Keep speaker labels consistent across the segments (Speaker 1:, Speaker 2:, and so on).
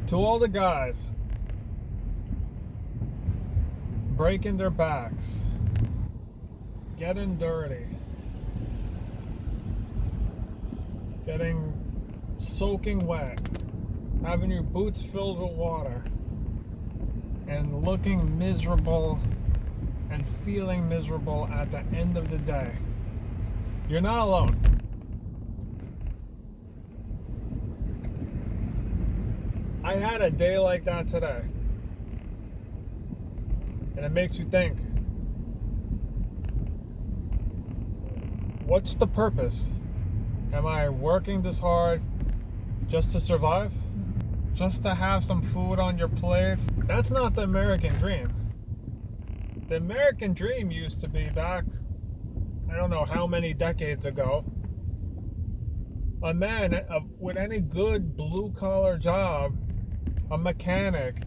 Speaker 1: To all the guys breaking their backs, getting dirty, getting soaking wet, having your boots filled with water, and looking miserable and feeling miserable at the end of the day. You're not alone. I had a day like that today. And it makes you think, what's the purpose? Am I working this hard just to survive? Just to have some food on your plate? That's not the American dream. The American dream used to be back, I don't know how many decades ago, a man with any good blue-collar job, a mechanic,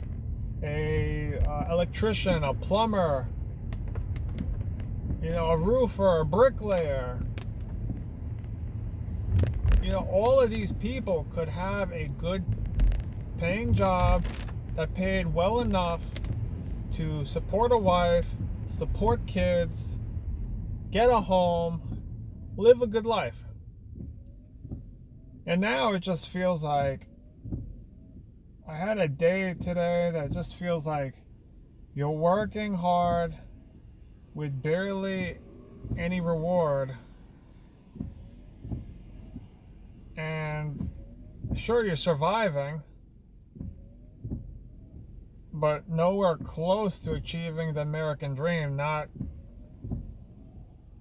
Speaker 1: a electrician, a plumber, a roofer, a bricklayer. All of these people could have a good paying job that paid well enough to support a wife, support kids, get a home, live a good life. And now it just feels like I had a day today that just feels like you're working hard with barely any reward. And sure, you're surviving, but nowhere close to achieving the American dream, not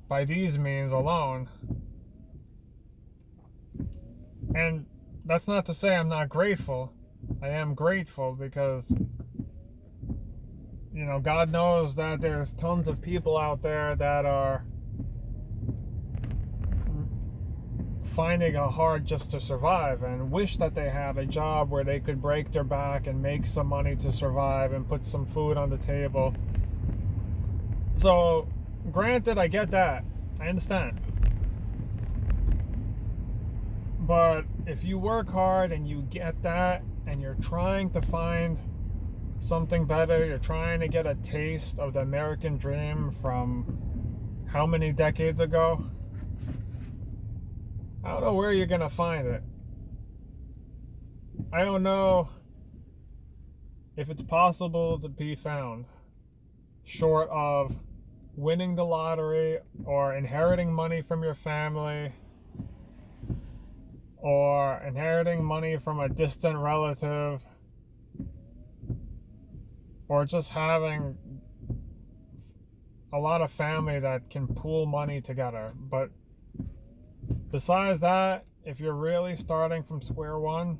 Speaker 1: by these means alone. And that's not to say I'm not grateful. I am grateful because, God knows that there's tons of people out there that are finding it hard just to survive and wish that they had a job where they could break their back and make some money to survive and put some food on the table. So, granted, I get that. I understand. But if you work hard and you get that and you're trying to find something better, you're trying to get a taste of the American dream from how many decades ago, I don't know where you're going to find it. I don't know if it's possible to be found, short of winning the lottery or inheriting money from your family or inheriting money from a distant relative or just having a lot of family that can pool money together. But besides that, if you're really starting from square one,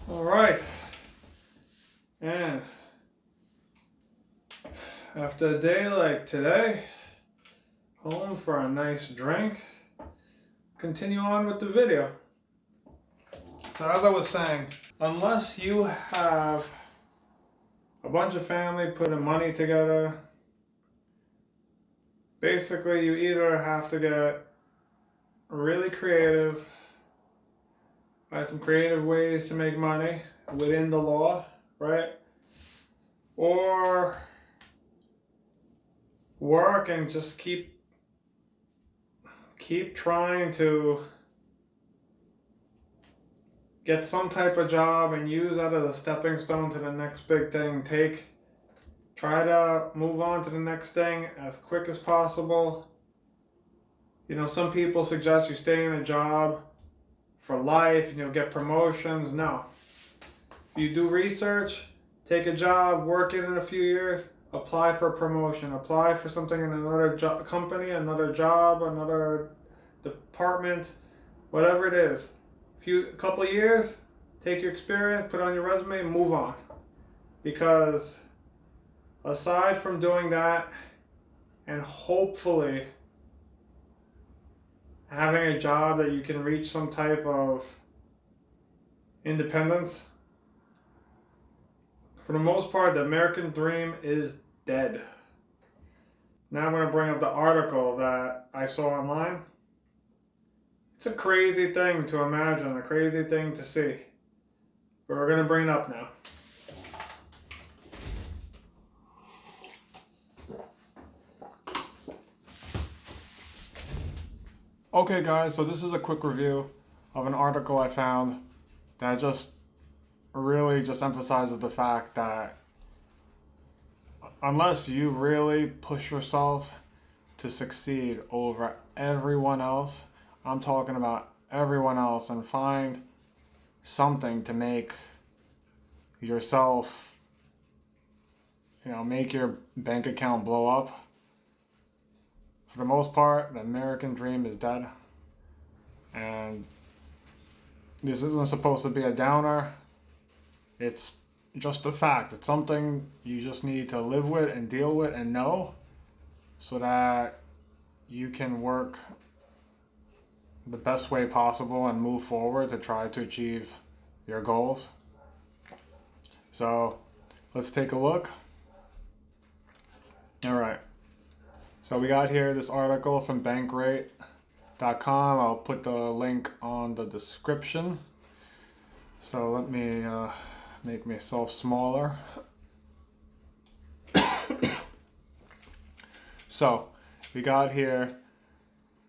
Speaker 1: all right. And after a day like today, home for a nice drink, continue on with the video. So as I was saying, unless you have a bunch of family putting money together, basically you either have to get really creative, find some creative ways to make money within the law, right? Or work and just keep trying to get some type of job and use that as a stepping stone to the next big thing. Try to move on to the next thing as quick as possible. Some people suggest you stay in a job for life and you'll get promotions. No. You do research, take a job, work it in a few years, apply for a promotion, apply for something in another company, another job, another department, whatever it is. A couple of years, take your experience, put it on your resume, and move on. Because aside from doing that and hopefully having a job that you can reach some type of independence, for the most part, the American dream is dead. Now I'm going to bring up the article that I saw online. It's a crazy thing to imagine, a crazy thing to see. But we're going to bring it up now. Okay guys, so this is a quick review of an article I found that just really just emphasizes the fact that unless you really push yourself to succeed over everyone else, I'm talking about everyone else, and find something to make yourself, make your bank account blow up. For the most part, the American dream is dead. And this isn't supposed to be a downer. It's just a fact. It's something you just need to live with and deal with and know, so that you can work the best way possible and move forward to try to achieve your goals. So let's take a look. All right. So we got here this article from Bankrate.com. I'll put the link on the description. So let me make myself smaller. So we got here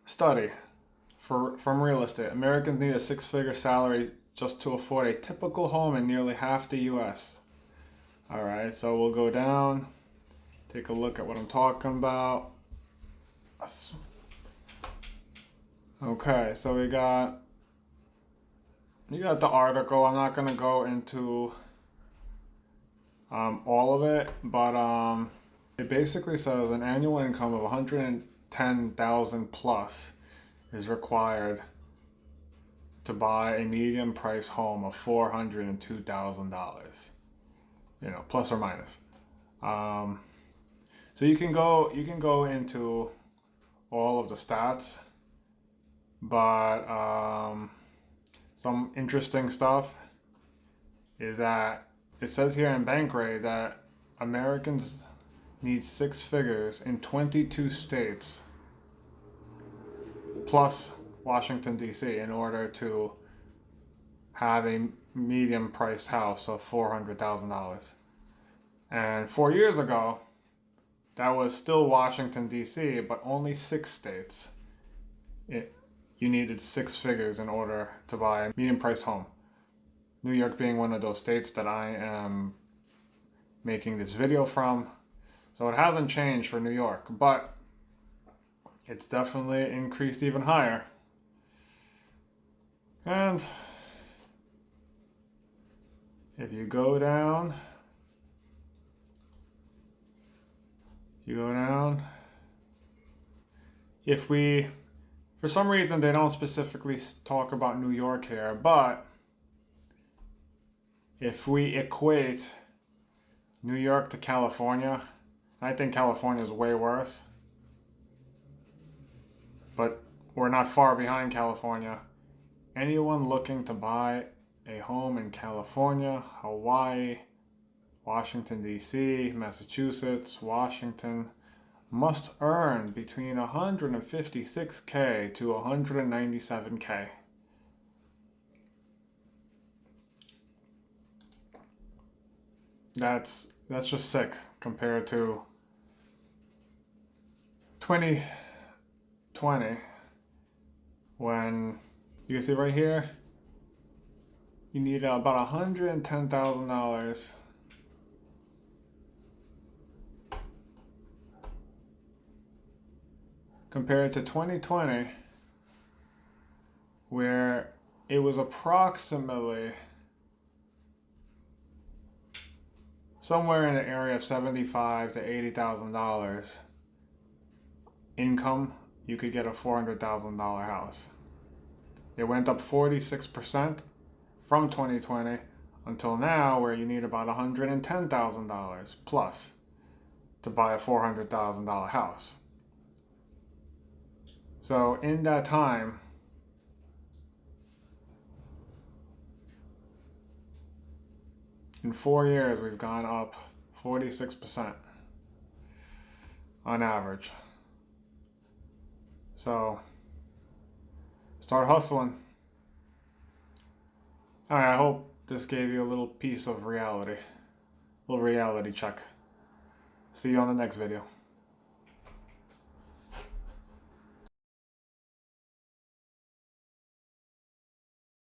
Speaker 1: study from real estate. Americans need a six-figure salary just to afford a typical home in nearly half the U.S. All right, so we'll go down, take a look at what I'm talking about. Okay, so you got the article. I'm not gonna go into all of it, but it basically says an annual income of $110,000 plus is required to buy a medium price home of $402,000, plus or minus. So you can go into all of the stats, but some interesting stuff is that it says here in Bankrate that Americans need six figures in 22 states plus Washington, D.C. in order to have a medium priced house of $400,000. And 4 years ago, that was still Washington, D.C., but only 6 states. You needed six figures in order to buy a medium priced home. New York being one of those states that I am making this video from. So it hasn't changed for New York, but it's definitely increased even higher. And if you go down, for some reason they don't specifically talk about New York here, but if we equate New York to California, I think California is way worse, but we're not far behind California. Anyone looking to buy a home in California, Hawaii, Washington, D.C., Massachusetts, Washington, must earn between $156K to $197K. That's just sick compared to 2020, when you can see right here, you need about $110,000 compared to 2020, where it was approximately somewhere in the area of $75,000 to $80,000 income. You could get a $400,000 house. It went up 46% from 2020 until now, where you need about $110,000 plus to buy a $400,000 house. So in that time, in 4 years, we've gone up 46%. on average. So start hustling. Alright, I hope this gave you a little piece of reality. A little reality check. See you on the next video.